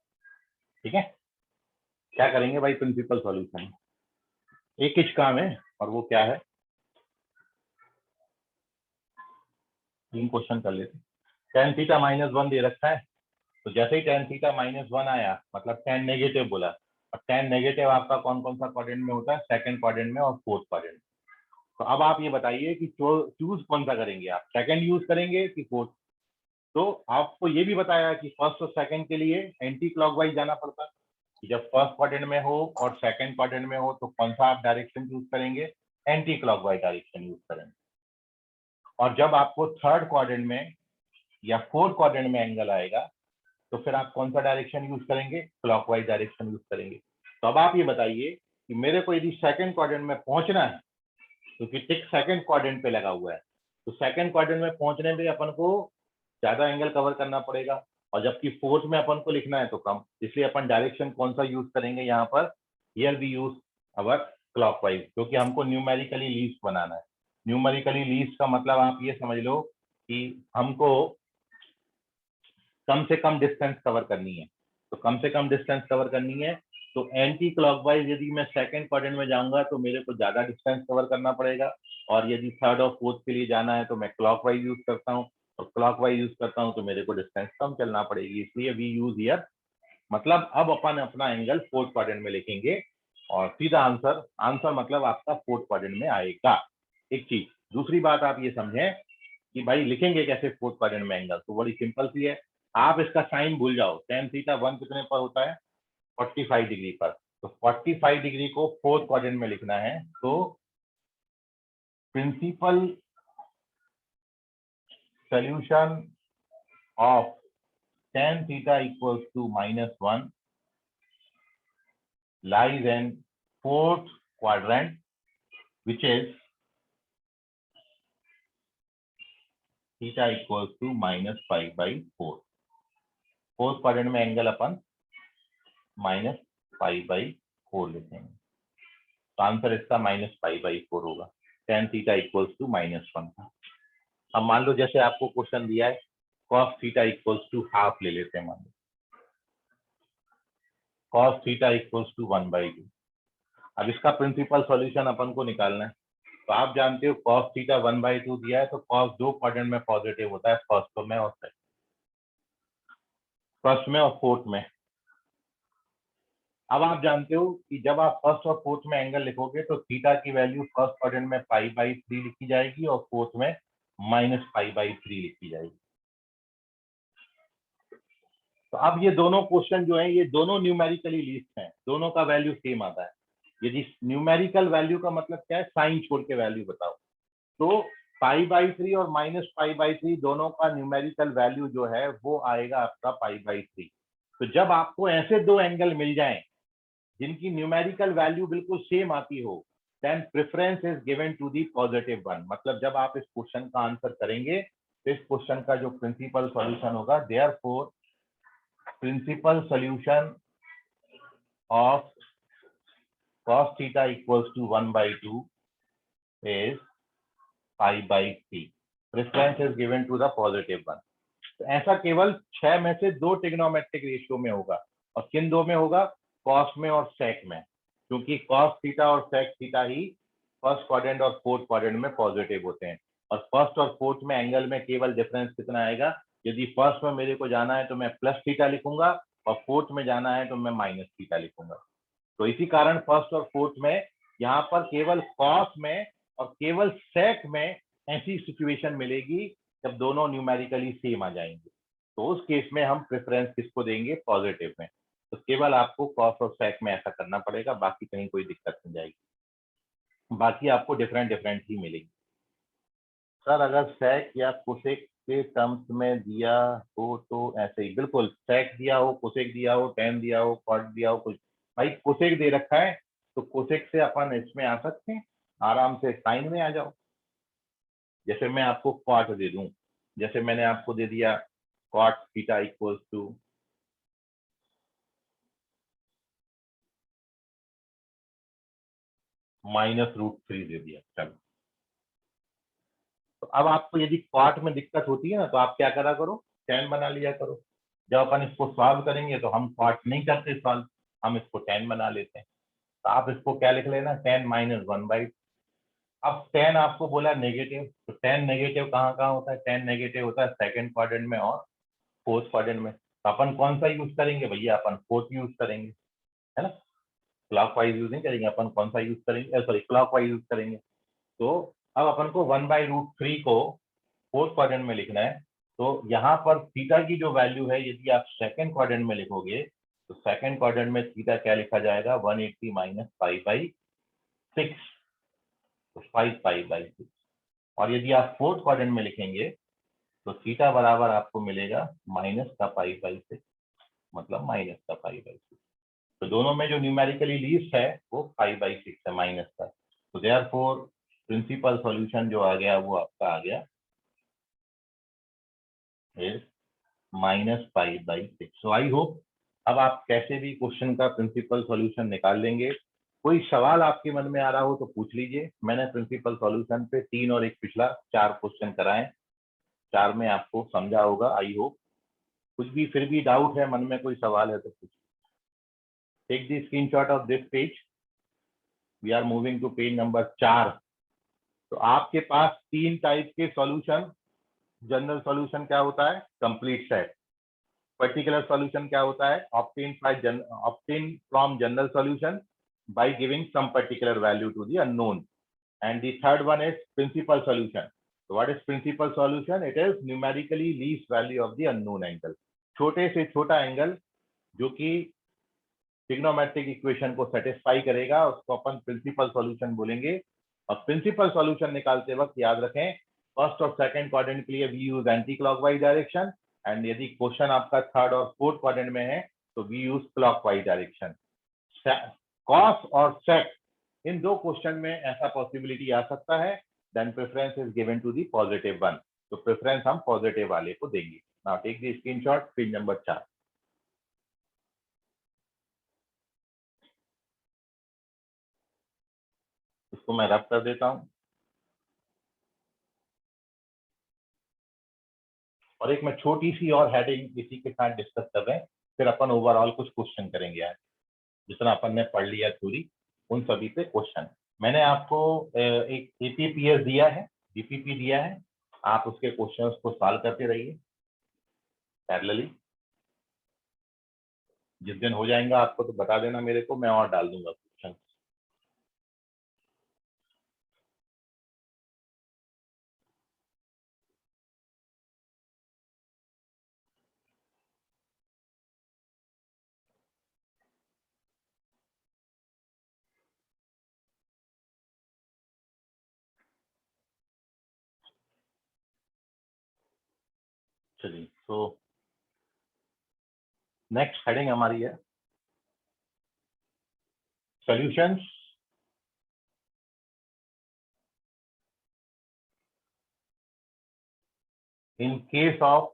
ठीक है, क्या करेंगे भाई? प्रिंसिपल सॉल्यूशन एक ही काम है, और वो क्या है? 3 क्वेश्चन कर लेते हैं। tan थीटा -1 दे रखा है, तो जैसे ही tan थीटा -1 आया, मतलब tan नेगेटिव बोला, और tan नेगेटिव आपका कौन कौन सा क्वाड्रेंट में होता है? सेकंड क्वाड्रेंट में और फोर्थ क्वाड्रेंट में। तो अब आप ये बताइए कि चूज कौन सा करेंगे आप? सेकंड यूज करेंगे कि फोर्थ? तो आपको ये भी बताया कि फर्स्ट और सेकंड के लिए एंटी क्लॉकवाइज जाना पड़ता है। जब फर्स्ट क्वाड्रेंट में हो और सेकंड क्वाड्रेंट में हो तो कौन सा आप डायरेक्शन यूज करेंगे? एंटी क्लॉकवाइज डायरेक्शन यूज करेंगे। और जब आपको थर्ड क्वाड्रेंट में या फोर्थ क्वाड्रेंट में एंगल आएगा तो फिर आप कौन सा डायरेक्शन यूज करेंगे? क्लॉकवाइज डायरेक्शन यूज करेंगे। तो अब आप ये बताइए कि मेरे को यदि सेकंड क्वाड्रेंट में पहुंचना है, क्योंकि टिक सेकंड क्वाड्रेंट पे लगा हुआ है, तो सेकंड क्वाड्रेंट में पहुंचने में अपन को ज्यादा एंगल कवर करना पड़ेगा, और जबकि फोर्थ में अपन को लिखना है तो कम। इसलिए अपन डायरेक्शन कौन सा यूज करेंगे यहाँ पर? Here we use our clockwise, क्योंकि हमको न्यूमेरिकली लीस्ट बनाना है। न्यूमेरिकली लीस्ट का मतलब आप ये समझ लो कि हमको कम से कम डिस्टेंस कवर करनी है। तो कम से कम डिस्टेंस कवर करनी है, तो एंटी क्लॉकवाइज यदि मैं सेकंड क्वाड्रेंट में जाऊंगा तो मेरे को ज्यादा डिस्टेंस कवर करना पड़ेगा, और यदि थर्ड और फोर्थ के लिए जाना है तो मैं क्लॉकवाइज यूज करता हूँ, और क्लॉकवाइज यूज करता हूँ तो मेरे को डिस्टेंस कम चलना पड़ेगी। इसलिए वी यूज हियर, मतलब अब अपन अपना एंगल फोर्थ क्वाड्रेंट में लिखेंगे, और सीधा आंसर आंसर मतलब आपका फोर्थ क्वाड्रेंट में आएगा। एक चीज, दूसरी बात आप ये समझें कि भाई लिखेंगे कैसे फोर्थ क्वाड्रेंट में एंगल? तो बड़ी सिंपल सी है। आप इसका साइन भूल जाओ। tan थीटा 1 कितने पर होता है? 45 डिग्री पर। तो 45 डिग्री को फोर्थ क्वाड्रेंट में लिखना है, तो principal solution of tan theta equals to -1 lies in fourth quadrant, which is theta equals to -π/4। Fourth quadrant में एंगल अपन -π/4 लिखेंगे, तो आंसर इसका -π/4 होगा। tan थीटा इक्वल्स टू -1 था। अब मान लो जैसे आपको क्वेश्चन दिया है cos theta equals to half ले लेते हैं, मान लो cos थीटा इक्वल्स टू 1/2। अब इसका प्रिंसिपल सॉल्यूशन अपन को निकालना है। तो आप जानते हो cos थीटा 1/2 दिया है, तो cos दो क्वाड्रेंट में पॉजिटिव होता है, फर्स्ट में और फोर्थ में। अब आप जानते हो कि जब आप फर्स्ट और फोर्थ में एंगल लिखोगे तो थीटा की वैल्यू फर्स्ट क्वाड्रेंट में π/3 लिखी जाएगी और फोर्थ में -π/3 लिखी जाएगी। तो अब ये दोनों क्वेश्चन जो है ये दोनों न्यूमेरिकली लीस्ट हैं, दोनों का वैल्यू सेम आता है। यदि न्यूमेरिकल वैल्यू का मतलब क्या है, साइन छोड़ के वैल्यू बताओ, तो π/3 और -π/3 दोनों का न्यूमेरिकल वैल्यू जो है वो आएगा आपका π/3। तो जब आपको ऐसे दो एंगल मिल जाएं जिनकी न्यूमेरिकल वैल्यू बिल्कुल सेम आती हो, then preference is given to the positive one. मतलब जब आप इस क्वेश्चन का आंसर करेंगे तो इस क्वेश्चन का जो प्रिंसिपल सॉल्यूशन होगा, therefore principal solution of cos theta equals to 1/2 is π/3। Preference is given to the positive one. तो ऐसा केवल 6 में से 2 ट्रिग्नोमेट्रिक रेशियो में होगा, और किन दो में होगा? कॉस में और सेक में, क्योंकि कॉस थीटा और सेक थीटा ही फर्स्ट क्वाड्रेंट और फोर्थ क्वाड्रेंट में पॉजिटिव होते हैं। और फर्स्ट और फोर्थ में एंगल में केवल डिफरेंस कितना आएगा? यदि फर्स्ट में मेरे को जाना है तो मैं प्लस थीटा लिखूंगा, और फोर्थ में जाना है तो मैं माइनस थीटा लिखूंगा। तो इसी कारण फर्स्ट और फोर्थ में यहाँ पर केवल कॉस में और केवल सेक में ऐसी सिचुएशन मिलेगी जब दोनों न्यूमेरिकली सेम आ जाएंगे। तो उस केस में हम प्रेफरेंस किसको देंगे? पॉजिटिव में। तो केवल आपको कॉस और सेक में ऐसा करना पड़ेगा, बाकी कहीं कोई दिक्कत नहीं जाएगी, बाकी आपको डिफरेंट ही मिलेगी। सर अगर सेक या कोसेक के टर्म्स में दिया हो तो ऐसे ही, बिल्कुल सेक दिया हो, कोसेक दिया हो, टेन दिया हो, कॉट दिया हो, कुछ भाई कोसेक दे रखा है तो कोसेक से अपन इसमें आ सकते हैं, आराम से साइन में आ जाओ। जैसे मैं आपको कॉट दे दूं, जैसे मैंने आपको दे दिया कॉट थीटा इक्वल्स टू -√3 दे दिया। चलो, तो अब आपको यदि कॉट में दिक्कत होती है ना, तो आप क्या करा करो, टेन बना लिया करो। जब अपन इसको सॉल्व करेंगे तो हम कॉट नहीं करते सॉल्व, हम इसको टेन बना लेते हैं। तो आप इसको क्या लिख लेना, टेन -1/2। अब टेन आपको बोला नेगेटिव, तो टेन नेगेटिव कहाँ कहाँ होता है? टेन नेगेटिव होता है सेकंड क्वाड्रेंट में और फोर्थ क्वाड्रेंट में। तो अपन कौन सा यूज करेंगे भैया? अपन फोर्थ यूज करेंगे, है ना। क्लॉकवाइज यूज नहीं करेंगे अपन, कौन सा यूज करेंगे? सॉरी, क्लॉकवाइज यूज करेंगे। तो अब अपन को 1/√3 को फोर्थ क्वाड्रेंट में लिखना है। तो यहाँ पर थीटा की जो वैल्यू है, यदि आप सेकंड क्वाड्रेंट में लिखोगे तो सेकंड क्वाड्रेंट में थीटा क्या लिखा जाएगा? 180 - π/6, तो 5π/6। और यदि आप फोर्थ क्वाड्रेंट में लिखेंगे तो थीटा बराबर आपको मिलेगा माइनस का π/6, मतलब माइनस का π/6। तो दोनों में जो न्यूमेरिकली लीस्ट है वो π/6 है, माइनस का। तो देयरफॉर प्रिंसिपल सॉल्यूशन जो आ गया वो आपका आ गया -π/6। सो आई होप अब आप कैसे भी क्वेश्चन का प्रिंसिपल सॉल्यूशन निकाल लेंगे। कोई सवाल आपके मन में आ रहा हो तो पूछ लीजिए। मैंने प्रिंसिपल सॉल्यूशन पे 3 और एक पिछला 4 क्वेश्चन कराए, 4 में आपको समझा होगा आई होप। कुछ भी फिर भी डाउट है मन में, कोई सवाल है तो पूछ। Take the screenshot of this page. We are moving to page number 4। तो आपके पास 3 टाइप के सॉल्यूशन। जनरल सॉल्यूशन क्या होता है? Complete set. पर्टिकुलर सॉल्यूशन क्या होता है? Obtain from general solution by giving some particular value to the unknown. And the third one is principal solution. So what is principal solution? It is numerically least value of the unknown angle. छोटे से छोटा angle जो कि trigonometric equation को satisfy करेगा उसको अपन principal solution बोलेंगे। और प्रिंसिपल सॉल्यूशन निकालते वक्त याद रखें फर्स्ट और सेकंड क्वाड्रेंट के लिए we use anti clockwise direction, and यदि क्वेश्चन आपका थर्ड और फोर्थ क्वाड्रेंट में है तो we use clockwise direction. Cos और सेक इन दो क्वेश्चन में ऐसा पॉसिबिलिटी आ सकता है, then preference is given to the positive one, तो प्रेफरेंस हम पॉजिटिव वाले को देंगे। Now take the screenshot, page number 4। इसको मैं रब कर देता हूं और एक मैं छोटी सी और हेडिंग इसी के साथ डिस्कस कर रहे हैं, फिर अपन ओवरऑल कुछ क्वेश्चन करेंगे यार, जितना अपन ने पढ़ लिया थ्योरी उन सभी पे क्वेश्चन। मैंने आपको एक एपीपीएस दिया है, डीपीपी दिया है, आप उसके क्वेश्चंस को सॉल्व करते रहिए पैरेलली। जिस दिन हो जाएगा आपको तो बता देना मेरे को, मैं और डाल दूंगा क्वेश्चन। चलिए, तो नेक्स्ट हेडिंग हमारी है solutions in case of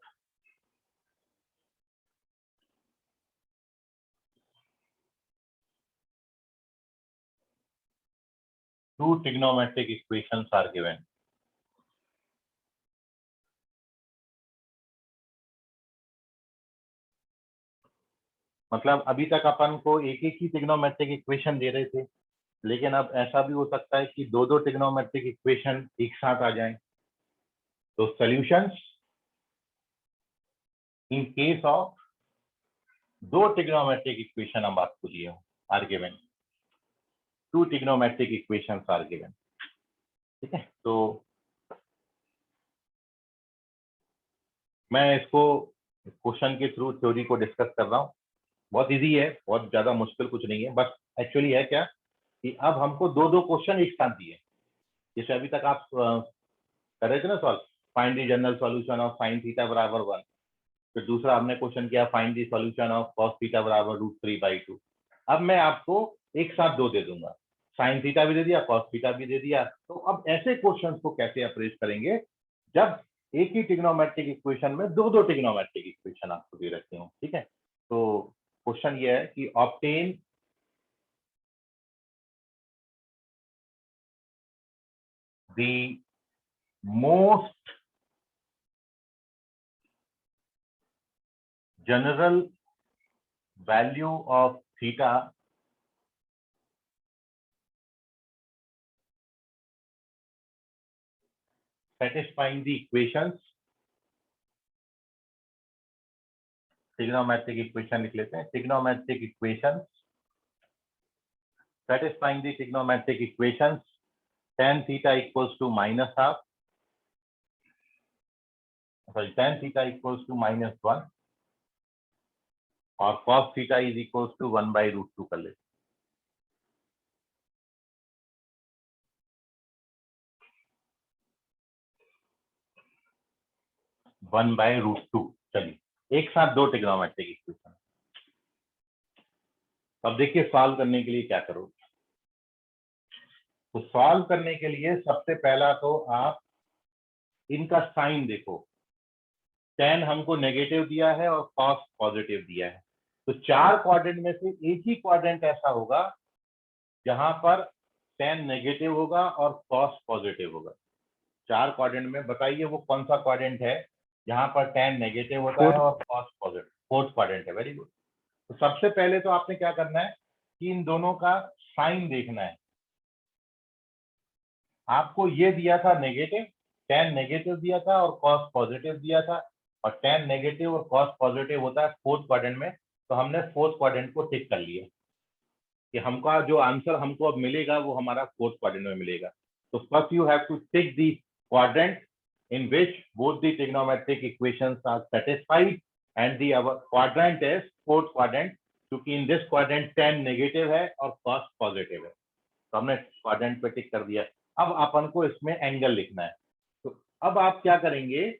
two trigonometric equations are given। मतलब अभी तक अपन को एक एक ही ट्रिग्नोमेट्रिक इक्वेशन दे रहे थे, लेकिन अब ऐसा भी हो सकता है कि दो दो ट्रिग्नोमेट्रिक इक्वेशन एक साथ आ जाएं। तो सॉल्यूशंस इन केस ऑफ दो ट्रिग्नोमेट्रिक इक्वेशन हम आपको दिए हो are given, two trigonometric equations are given. ठीक है, तो मैं इसको क्वेश्चन के थ्रू थ्योरी को डिस्कस कर रहा हूँ। बहुत इजी है, बहुत ज्यादा मुश्किल कुछ नहीं है, बस एक्चुअली है क्या कि अब हमको दो दो क्वेश्चन एक साथ दिए। जैसे अभी तक आप कर रहे थे ना solve, find the general solution of sine theta बराबर 1, फिर दूसरा हमने क्वेश्चन किया find the solution of cos theta बराबर √3/2। अब मैं आपको एक साथ दो दे दूंगा, साइन थीटा भी दे दिया, कॉस थीटा भी दे दिया। तो अब ऐसे क्वेश्चंस को कैसे अप्रोच करेंगे जब एक ही ट्रिग्नोमेट्रिक इक्वेशन में दो दो ट्रिग्नोमेट्रिक इक्वेशन आपको दे रखे हो। ठीक है, तो क्वेश्चन ये है कि obtain the most general value of theta satisfying the equations, trigonometric equation लिख लेते हैं, trigonometric equations satisfying the trigonometric equations tan theta equals to -half, sorry, tan theta equals to -1 और cos theta is equals to 1/√2 कर लेते हैं। 1/√2। चलिए एक साथ दो ट्रिग्नोमेट्रिक इक्वेशन। अब देखिए सॉल्व करने के लिए क्या करोगे। तो सॉल्व करने के लिए सबसे पहला तो आप इनका साइन देखो, tan हमको नेगेटिव दिया है और cos पॉजिटिव दिया है। तो चार क्वाड्रेंट में से एक ही क्वाड्रेंट ऐसा होगा जहां पर tan नेगेटिव होगा और cos पॉजिटिव होगा। चार क्वाड्रेंट में बताइए वो कौन सा क्वाड्रेंट है जहां पर tan नेगेटिव होता है और cos पॉजिटिव? फोर्थ क्वाड्रेंट है। Very good. तो सबसे पहले तो आपने क्या करना है कि इन दोनों का साइन देखना है। आपको ये दिया था नेगेटिव, tan नेगेटिव दिया था और cos पॉजिटिव दिया था, और tan नेगेटिव और cos पॉजिटिव होता है फोर्थ क्वाड्रेंट में। तो हमने फोर्थ क्वाड्रेंट को टिक कर लिया कि हमका जो आंसर हमको अब मिलेगा वो हमारा फोर्थ क्वाड्रेंट में मिलेगा। तो first you have to tick the quadrant in which both the trigonometric equations are satisfied and the our quadrant is fourth quadrant, क्योंकि in this quadrant tan negative है और cos पॉजिटिव है, तो हमने quadrant पे टिक कर दिया। अब अपन को इसमें एंगल लिखना है, तो अब आप क्या करेंगे,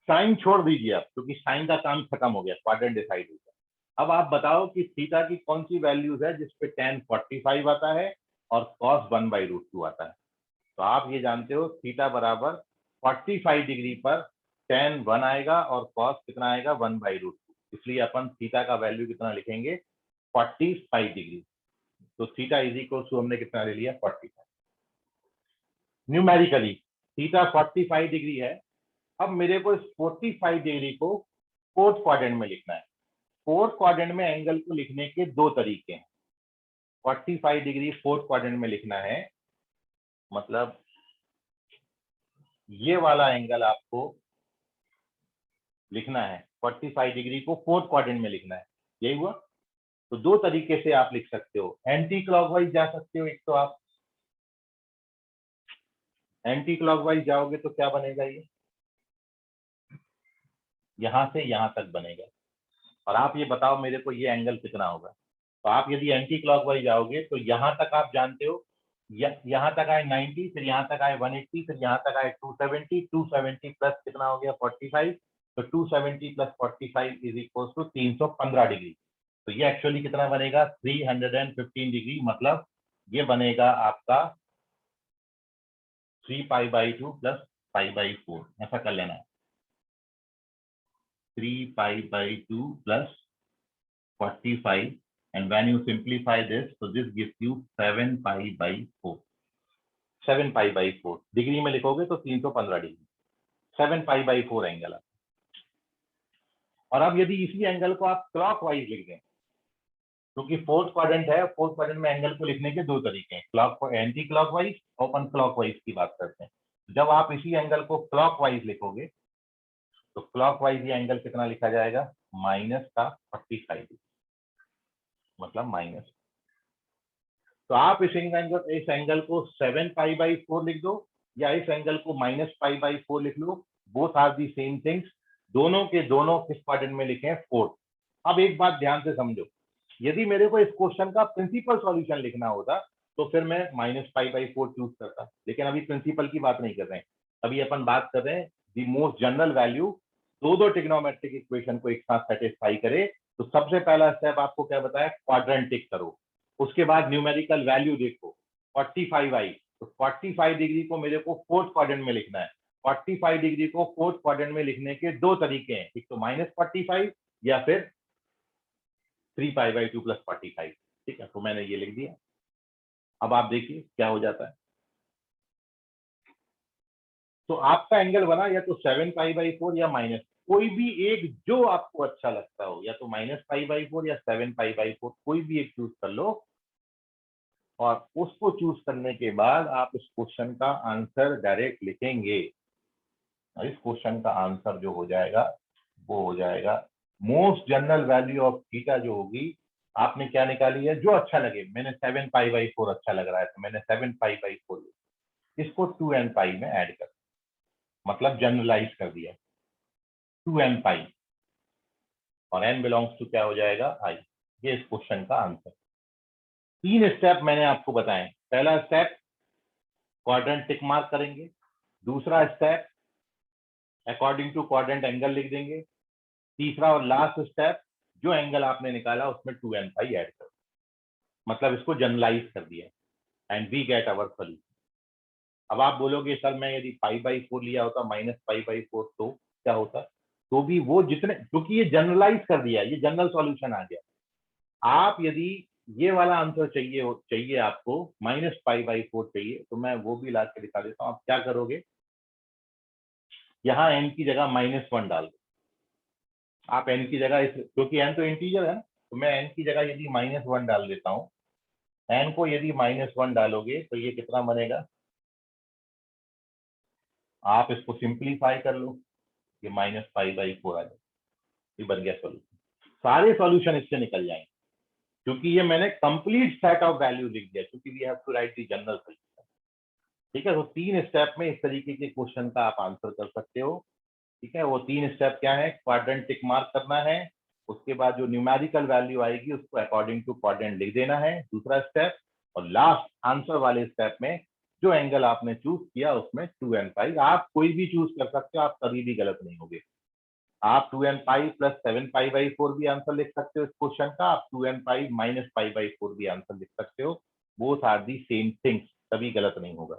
साइन छोड़ दीजिए आप, क्योंकि साइन का काम खत्म हो गया, क्वाड्रेंट डिसाइड हो गया। अब आप बताओ कि थीटा की कौन सी वैल्यूज है जिसपे tan 45 आता है और cos 1/√2 आता है। तो आप ये जानते हो थीटा बराबर 45 डिग्री पर tan 1 आएगा और cos कितना आएगा 1/√2, इसलिए अपन थीटा का वैल्यू कितना लिखेंगे 45 डिग्री। तो थीटा इज इक्वल टू हमने कितना ले लिया 45। न्यूमेरिकली थीटा 45 डिग्री है। अब मेरे को इस 45 डिग्री को फोर्थ क्वाड्रेंट में लिखना है। फोर्थ क्वाड्रेंट में एंगल को लिखने के दो तरीके हैं। 45 डिग्री फोर्थ क्वाड्रेंट में लिखना है, मतलब ये वाला एंगल आपको लिखना है, 45 डिग्री को फोर्थ क्वाड्रेंट में लिखना है, यही हुआ। तो दो तरीके से आप लिख सकते हो, एंटी क्लॉकवाइज जा सकते हो, एक तो आप एंटी क्लॉकवाइज जाओगे तो क्या बनेगा, ये यहां से यहां तक बनेगा, और आप ये बताओ मेरे को ये एंगल कितना होगा। तो आप यदि एंटी क्लॉकवाइज जाओगे तो यहां तक आप जानते हो, यहां तक आए 90, फिर यहां तक आए 180, फिर यहां तक आए 270, 270 प्लस कितना हो गया 45, तो 270 plus 45 is equal to 315 degree. तो ये एक्चुअली कितना बनेगा 315 डिग्री, मतलब ये बनेगा आपका 3π/2 प्लस π/4, ऐसा कर लेना है, 3π/2 plus 45, and when you simplify this, so this gives you 7π/4। 7π/4 degree में लिखोगे तो 315 डिग्री, 7π/4 एंगल। और अब यदि इसी एंगल को आप क्लॉकवाइज लिख दें, क्योंकि फोर्थ क्वाड्रेंट है, फोर्थ क्वाड्रेंट में एंगल को लिखने के दो तरीके हैं, clock anti clockwise, open clockwise की बात करते हैं। जब आप इसी एंगल को क्लॉकवाइज लिखोगे तो क्लॉकवाइज ये एंगल कितना लिखा जाएगा माइनस का 45 डिग्री, मतलब माइनस। तो आप इस एंगल को 7π/4 लिख दो या इस एंगल को -π/4 लिख लो, both are the same things, दोनों के दोनों किस क्वाड्रेंट में लिखे हैं फोर्थ। अब एक बात ध्यान से समझो, यदि मेरे को इस क्वेश्चन का प्रिंसिपल सॉल्यूशन लिखना होता तो फिर मैं -π/4 चूज करता, लेकिन अभी प्रिंसिपल की बात नहीं कर रहे हैं, अभी अपन बात कर रहे हैं दी मोस्ट जनरल वैल्यू, दो ट्रिग्नोमेट्रिक इक्वेशन को एक साथ सेटिस्फाई करे। तो सबसे पहला स्टेप आपको क्या बताया, क्वाड्रेंट टिक करो, उसके बाद न्यूमेरिकल वैल्यू देखो 45 आई, तो 45 डिग्री को मेरे को फोर्थ क्वाड्रेंट में लिखना है। 45 डिग्री को फोर्थ क्वाड्रेंट में लिखने के दो तरीके हैं, एक तो -45 या फिर 3π/2 प्लस 45, ठीक है, तो मैंने ये लिख दिया। अब आप देखिए क्या हो जाता है, तो आपका एंगल बना या तो 7π/4 या माइनस, कोई भी एक जो आपको अच्छा लगता हो, या तो -π/4 या 7π/4, कोई भी एक चूज कर लो, और उसको चूज करने के बाद आप इस क्वेश्चन का आंसर डायरेक्ट लिखेंगे। और इस क्वेश्चन का आंसर जो हो जाएगा वो हो जाएगा most general value of theta जो होगी, आपने क्या निकाली है, जो अच्छा लगे, मैंने 7π/4 अच्छा लग रहा है तो मैंने 7π/4 इसको 2nπ में ऐड कर, मतलब जनरलाइज कर दिया 2nπ, और n बिलोंग्स टू क्या हो जाएगा i। ये इस क्वेश्चन का आंसर। तीन स्टेप मैंने आपको बताए, पहला स्टेप क्वाड्रेंट टिक मार्क करेंगे, दूसरा step according to quadrant angle लिख देंगे, तीसरा और लास्ट स्टेप जो एंगल आपने निकाला उसमें 2nπ ऐड कर, मतलब इसको जनरलाइज कर दिया, and we get our solution. अब आप बोलोगे सर मैं यदि π/4 लिया होता -π/4 तो क्या होता, तो भी वो जितने, क्योंकि ये जनरलाइज कर दिया, ये जनरल सॉल्यूशन आ गया। आप यदि ये वाला आंसर चाहिए आपको -π/4 चाहिए, तो मैं वो भी ला के दिखा देता हूँ। आप क्या करोगे, यहाँ n की जगह -1 डाल दो, आप n की जगह क्योंकि n तो इंटीजर है ना, तो मैं n की जगह यदि -1 डाल देता हूँ, n को यदि -1 डालोगे तो ये कितना बनेगा, आप इसको सिंप्लीफाई कर लो, ये -π/4 आ जाए, ये बन गया सॉल्यूशन। सारे सॉल्यूशन इससे निकल जाएंगे, क्योंकि ये मैंने कंप्लीट सेट ऑफ वैल्यू लिख दिया, क्योंकि we have to write the general solution. ठीक है, तो तीन स्टेप में इस तरीके के क्वेश्चन का आप आंसर कर सकते हो। ठीक है, वो 3 स्टेप क्या है, क्वाड्रेंट टिक मार्क करना है, उसके बाद जो न्यूमेरिकल वैल्यू आएगी उसको अकॉर्डिंग टू क्वाड्रेंट लिख देना है, दूसरा स्टेप, और लास्ट आंसर वाले स्टेप में जो एंगल आपने चूज किया उसमें 2n पाई, आप कोई भी चूज कर सकते हो, आप कभी भी गलत नहीं होगे। आप 2n पाई प्लस 7 पाई/4 भी आंसर लिख सकते हो इस क्वेश्चन का, आप 2n पाई माइनस पाई/4 भी आंसर लिख सकते हो, both are the same things, कभी गलत नहीं होगा।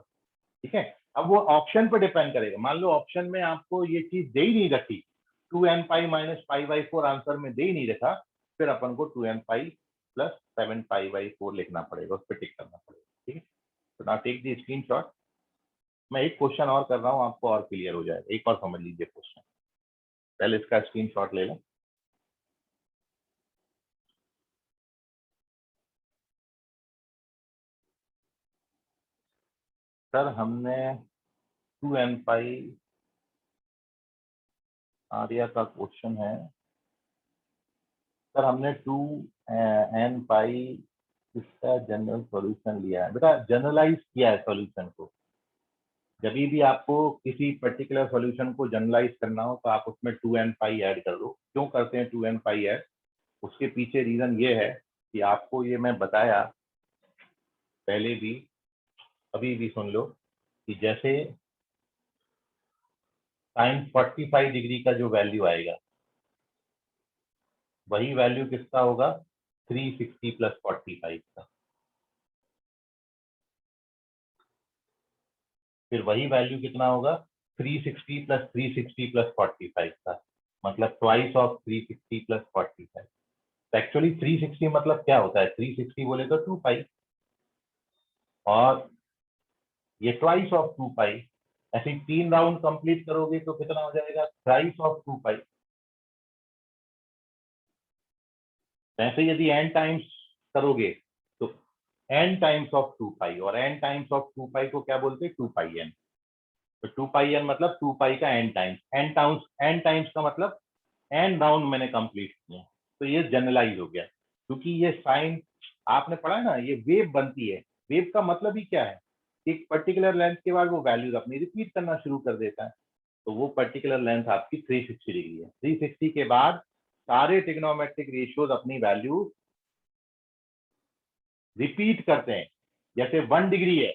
ठीक है, अब वो ऑप्शन पर डिपेंड करेगा, मान लो ऑप्शन में आपको ये चीज दे ही नहीं रखी, 2n पाई माइनस पाई/4 आंसर में दे ही नहीं रखा, फिर अपन को 2n पाई प्लस 7 पाई/4 लिखना पड़ेगा, उस पर टिक करना पड़ेगा। ठीक है, तो नाउ टेक द स्क्रीनशॉट। मैं एक क्वेश्चन और कर रहा हूँ, आपको और क्लियर हो जाएगा, एक और समझ लीजिए क्वेश्चन, पहले इसका स्क्रीनशॉट ले लें। सर हमने 2n पाई, आर्या का क्वेश्चन है सर, हमने 2n पाई इसका जनरल सॉल्यूशन लिया है। बेटा जनरलाइज किया है सॉल्यूशन को, जब भी आपको किसी पर्टिकुलर सॉल्यूशन को जनरलाइज करना हो तो आप उसमें 2n पाई ऐड कर दो। क्यों करते हैं 2n पाई ऐड, उसके पीछे रीजन ये है कि आपको ये मैं बताया पहले भी, अभी भी सुन लो, कि जैसे sin 45 डिग्री का जो वैल्यू आएगा वही वैल्यू किसका होगा, 360 प्लस 45 का, फिर वही वैल्यू कितना होगा, 360 प्लस 360 प्लस 45 का, मतलब ट्वाइस ऑफ 360 प्लस 45। एक्चुअली 360 मतलब क्या होता है, 360 बोले तो 2 पाई, और ये ट्वाइस ऑफ 2 पाई, ऐसे 3 राउंड कंप्लीट करोगे तो कितना हो जाएगा, थ्राइस ऑफ 2 पाई। ऐसे यदि n टाइम्स करोगे तो n टाइम्स ऑफ 2 पाई, और n टाइम्स ऑफ 2 पाई को क्या बोलते हैं, 2 पाई n। तो 2 पाई n मतलब 2 पाई का n टाइम्स का मतलब n राउंड मैंने कंप्लीट किया, तो ये जनरलाइज हो गया। क्योंकि ये साइन आपने पढ़ा है ना, ये वेव बनती है, वेव का मतलब ही क्या है, एक पर्टिकुलर लेंथ के बाद वो वैल्यूज अपनी रिपीट करना शुरू कर देता है, तो वो पर्टिकुलर लेंथ आपकी 360 डिग्री है। 360 के बाद सारे ट्रिग्नोमेट्रिक रेशियोज अपनी वैल्यू रिपीट करते हैं। जैसे 1 डिग्री है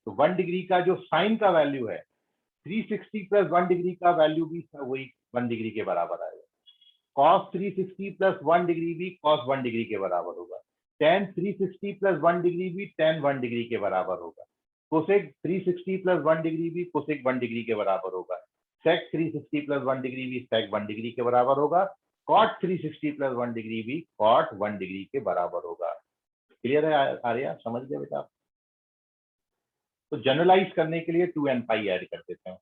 तो 1 डिग्री का जो साइन का वैल्यू है, 360 प्लस 1 डिग्री का वैल्यू भी वही 1 डिग्री के बराबर आएगा। cos 360 प्लस 1 डिग्री भी cos 1 डिग्री के बराबर होगा। tan 360 प्लस 1 डिग्री भी tan 1 डिग्री के बराबर होगा। cosec 360 प्लस 1 डिग्री भी cosec 1 डिग्री के बराबर होगा। sec 360 प्लस 1 डिग्री भी sec 1 डिग्री के बराबर होगा। cot 360 प्लस 1 डिग्री भी cot 1 डिग्री के बराबर होगा। क्लियर है आर्या, समझ गए बेटा? तो जनरलाइज करने के लिए 2n पाई ऐड कर देते हैं,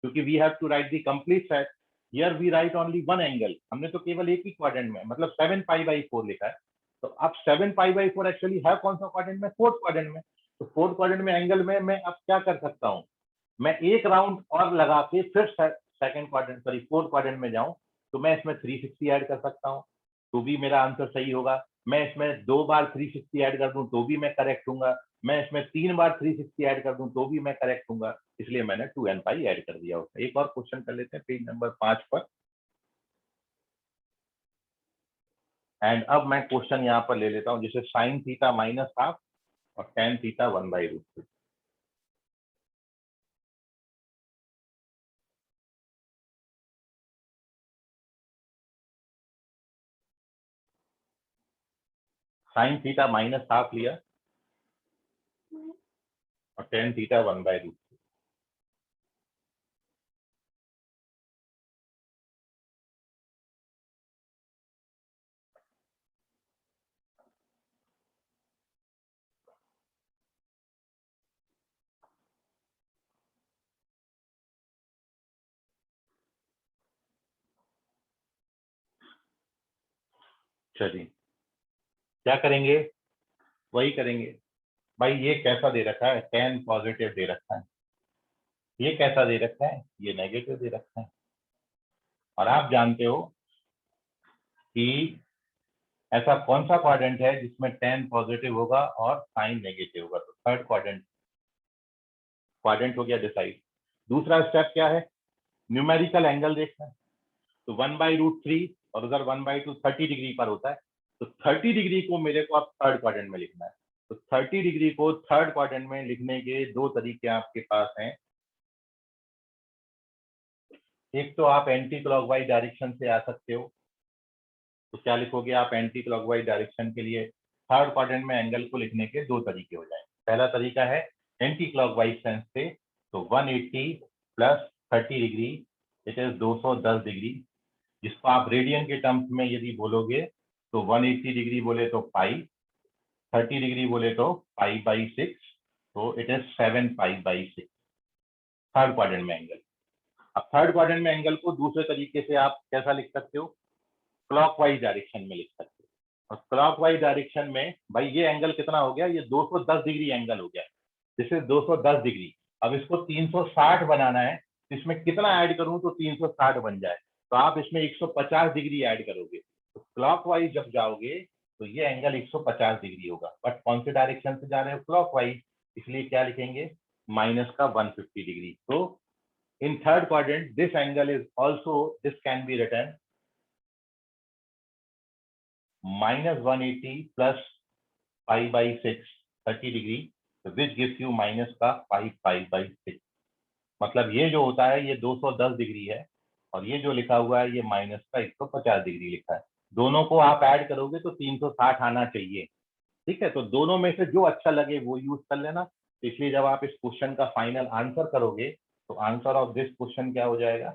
क्योंकि we have to write the complete set, here we write only one angle, हमने तो केवल एक ही क्वाड्रेंट में, मतलब 7 पाई/4 लिखा है। तो अब 7 पाई/4 एक्चुअली है कौन सा क्वाड्रेंट में, फोर्थ क्वाड्रेंट में। तो फोर्थ क्वाड्रेंट में एंगल में मैं अब क्या कर सकता हूँ, मैं एक राउंड और लगा के फिर second quadrant, sorry fourth quadrant में जाऊं, तो मैं इसमें 360 ऐड कर सकता हूँ, तो भी मेरा आंसर सही होगा। मैं इसमें 2 बार 360 ऐड कर दूं तो भी मैं करेक्ट हूँ, मैं इसमें 3 बार 360 ऐड कर दूं तो भी मैं करेक्ट हूँ, इसलिए मैंने 2n पाई ऐड कर दिया होता। एक और क्वेश्चन कर लेते हैं पेज नंबर 5 पर। एंड अब मैं क्वेश्चन यहाँ पर ले लेता हूँ, जैसे साइन थीटा माइनस हाफ और tan theta 1/√2। Sine theta minus half लिया और टेन थीटा 1/√2। चलिए क्या करेंगे, वही करेंगे। भाई ये कैसा दे रखा है, टेन पॉजिटिव दे रखा है, ये कैसा दे रखा है, ये नेगेटिव दे रखा है। और आप जानते हो कि ऐसा कौन सा क्वाड्रेंट है जिसमें टेन पॉजिटिव होगा और साइन नेगेटिव होगा, तो थर्ड क्वाड्रेंट, क्वाड्रेंट हो गया डिसाइड। दूसरा स्टेप क्या है, न्यूमेरिकल एंगल देखना है तो 1/√3 और उधर 1/2 30 डिग्री पर होता है, तो 30 डिग्री को मेरे को अब थर्ड क्वाड्रेंट में लिखना है। तो 30 डिग्री को थर्ड क्वाड्रेंट में लिखने के दो तरीके आपके पास हैं। एक तो आप एंटी क्लॉकवाइज डायरेक्शन से आ सकते हो, तो क्या लिखोगे आप एंटी क्लॉकवाइज डायरेक्शन के लिए थर्ड क्वाड्रेंट में एंगल को लिखने के दो तरीके हो जाएंगे। पहला तरीका है एंटी क्लॉकवाइज सेंस से, तो 180 plus 30 degree it is 210 degree, जिसको आप रेडियन के टर्म्स में यदि बोलोगे तो 180 डिग्री बोले तो पाई, 30 डिग्री बोले तो पाई/6, तो इट इज 7 पाई/6 थर्ड क्वाड्रेंट में एंगल। अब थर्ड क्वाड्रेंट में एंगल को दूसरे तरीके से आप कैसा लिख सकते हो, क्लॉकवाइज डायरेक्शन में लिख सकते हो। और क्लॉकवाइज डायरेक्शन में भाई ये एंगल कितना हो गया, ये 210 डिग्री एंगल हो गया, दिस इज 210 डिग्री। अब इसको 360 बनाना है, तो इसमें कितना ऐड करूं तो 360 बन जाए, तो आप इसमें 150 डिग्री ऐड करोगे, तो क्लॉकवाइज जब जाओगे तो ये एंगल 150 डिग्री होगा। बट कौन से डायरेक्शन से जा रहे हो, क्लॉकवाइज, इसलिए क्या लिखेंगे माइनस का 150 डिग्री। तो in third quadrant this angle is also, this can be written -180 plus pi/6 30 degree, which gives you minus का pi/6। मतलब ये जो होता है ये 210 डिग्री है और ये जो लिखा हुआ है ये माइनस का 150 डिग्री लिखा है। दोनों को आप ऐड करोगे तो 360 आना चाहिए, ठीक है। तो दोनों में से जो अच्छा लगे वो यूज कर लेना। इसलिए जब आप इस क्वेश्चन का फाइनल आंसर करोगे तो आंसर ऑफ दिस क्वेश्चन क्या हो जाएगा,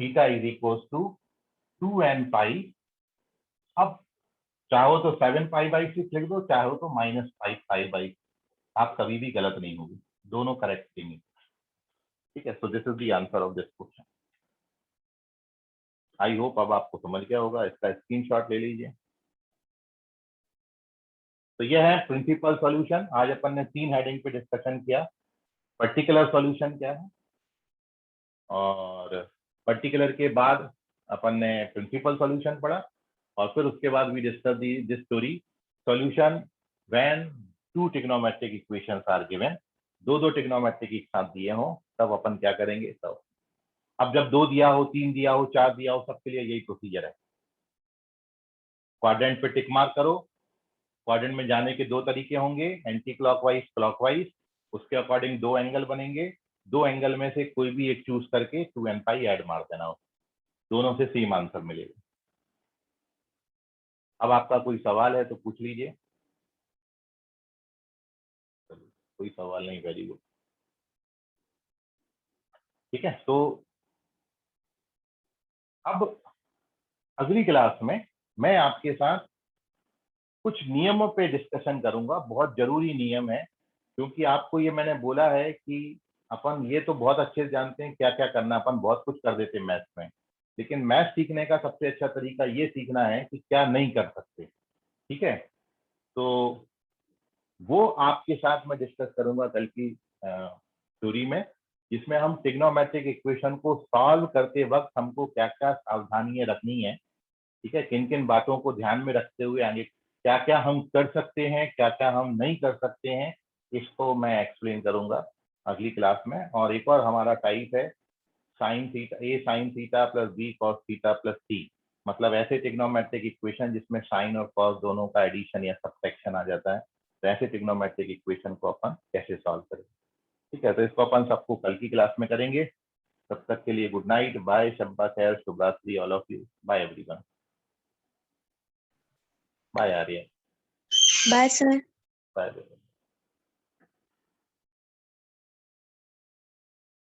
theta is equal to 2n pi. अब चाहो तो 7 पाई/6 लिख दो, चाहो तो -5 पाई/6, आप कभी भी गलत नहीं होगी, दोनों करेक्ट देंगे, ठीक है। So this is the answer of this question. I hope अब आपको समझ गया होगा, इसका स्क्रीनशॉट ले लीजिए। तो यह है प्रिंसिपल सॉल्यूशन। आज अपन ने 3 हेडिंग पे डिस्कशन किया। पर्टिकुलर सॉल्यूशन क्या है, और पर्टिकुलर के बाद अपन ने प्रिंसिपल सॉल्यूशन पढ़ा, और फिर उसके बाद we discuss this story solution when 2 trigonometric equations are given. दो ट्रिग्नोमेट्रिक एक साथ दिए हो तब अपन क्या करेंगे। तब अब जब 2 दिया हो, 3 दिया हो, 4 दिया हो, सबके लिए यही प्रोसीजर है। क्वाड्रेंट पे टिक मार्क करो। क्वाड्रेंट में जाने के दो तरीके होंगे, एंटी क्लॉकवाइज, क्लॉकवाइज। उसके अकॉर्डिंग 2 एंगल बनेंगे, 2 एंगल में से कोई भी एक चूज करके 2n पाई ऐड मार देना, दोनों से सेम आंसर मिलेगा। अब आपका कोई सवाल है तो पूछ लीजिए। कोई सवाल नहीं, वेरी गुड, ठीक है। तो अब अगली क्लास में मैं आपके साथ कुछ नियमों पे डिस्कशन करूंगा, बहुत जरूरी नियम है, क्योंकि आपको ये मैंने बोला है कि अपन ये तो बहुत अच्छे से जानते हैं क्या क्या करना, अपन बहुत कुछ कर देते हैं मैथ्स में, लेकिन मैथ्स सीखने का सबसे अच्छा तरीका ये सीखना है कि क्या नहीं कर सकते, ठीक है। तो वो आपके साथ मैं डिस्कस करूंगा कल की थ्योरी में, जिसमें हम ट्रिग्नोमेट्रिक इक्वेशन को सॉल्व करते वक्त हमको क्या क्या सावधानियां रखनी है, ठीक है, किन किन बातों को ध्यान में रखते हुए आगे क्या क्या हम कर सकते हैं, क्या क्या हम नहीं कर सकते हैं, इसको मैं एक्सप्लेन करूंगा अगली क्लास में। और एक और हमारा टाइप है sine theta, A sine theta plus B cos theta plus C, मतलब ऐसे ट्रिग्नोमेट्रिक इक्वेशन जिसमें साइन और कॉस दोनों का एडिशन या सब्ट्रैक्शन आ जाता है, तो ऐसे ट्रिग्नोमेट्रिक इक्वेशन को अपन कैसे सॉल्व करें, ठीक है। तो इसको अपन सबको कल की क्लास में करेंगे। तब तक के लिए गुड नाइट, बाय, शब्बा खैर, शुभ रात्रि, all of you, bye everyone, bye Arya, bye sir. Bye.